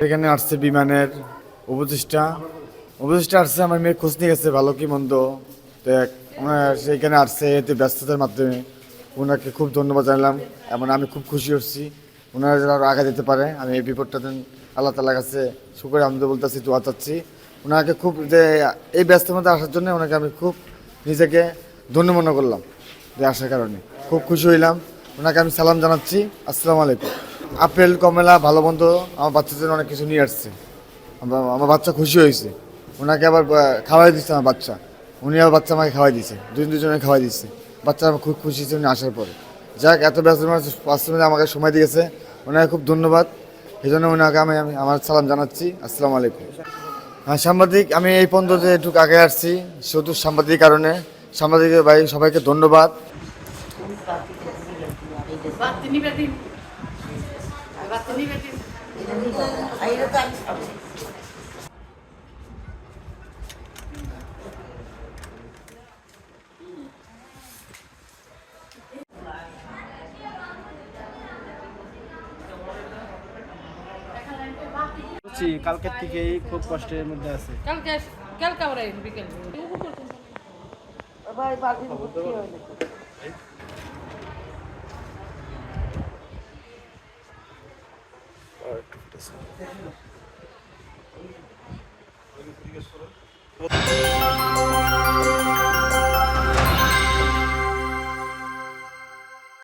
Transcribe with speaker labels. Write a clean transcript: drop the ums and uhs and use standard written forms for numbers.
Speaker 1: এখানে আসছে বিমানের উপদেষ্টা আসছে, আমার মেয়ের খোঁজ নিয়ে গেছে ভালো কি মন্দ। তো ওনার সেইখানে আসছে এতে ব্যস্ততার মাধ্যমে ওনাকে খুব ধন্যবাদ জানালাম এবং আমি খুব খুশি হচ্ছি। ওনারা যেন আরও আগে যেতে পারে, আমি এই বিপদটা আল্লাহ তাআলার কাছে শুকর আহমদ বলতেছি, দোয়া চাচ্ছি। ওনাকে খুব যে এই ব্যস্তের মধ্যে আসার জন্য ওনাকে আমি খুব নিজেকে ধন্য মনে করলাম যে আসার কারণে খুব খুশি হইলাম। ওনাকে আমি সালাম জানাচ্ছি, আসসালামু আলাইকুম। আপেল কমলা ভালো মন্দ আমার বাচ্চার জন্য অনেক কিছু নিয়ে আসছে। আমার বাচ্চা খুশি হয়েছে, ওনাকে আবার খাওয়াই দিচ্ছে আমার বাচ্চা, উনি আবার বাচ্চা আমাকে খাওয়াই দিচ্ছে, দুজনে খাওয়াই দিচ্ছে। বাচ্চা আমার খুব খুশি হয়েছে উনি আসার পরে। যাক, এত ব্যস্ত পাঁচ আমাকে সময় দিয়েছে, ওনাকে খুব ধন্যবাদ। এই জন্য ওনাকে আমি আমার সালাম জানাচ্ছি, আসসালামু আলাইকুম। হ্যাঁ, সাংবাদিক আমি এই পর্যন্ত যে একটু আগে আসছি শুধু সাংবাদিক কারণে। সাংবাদিকের ভাই সবাইকে ধন্যবাদ।
Speaker 2: কালকের থেকেই খুব কষ্টের মধ্যে আছে।
Speaker 3: কালকে আমরা বিকেল ভাই বাকি ভর্তি হয়নি।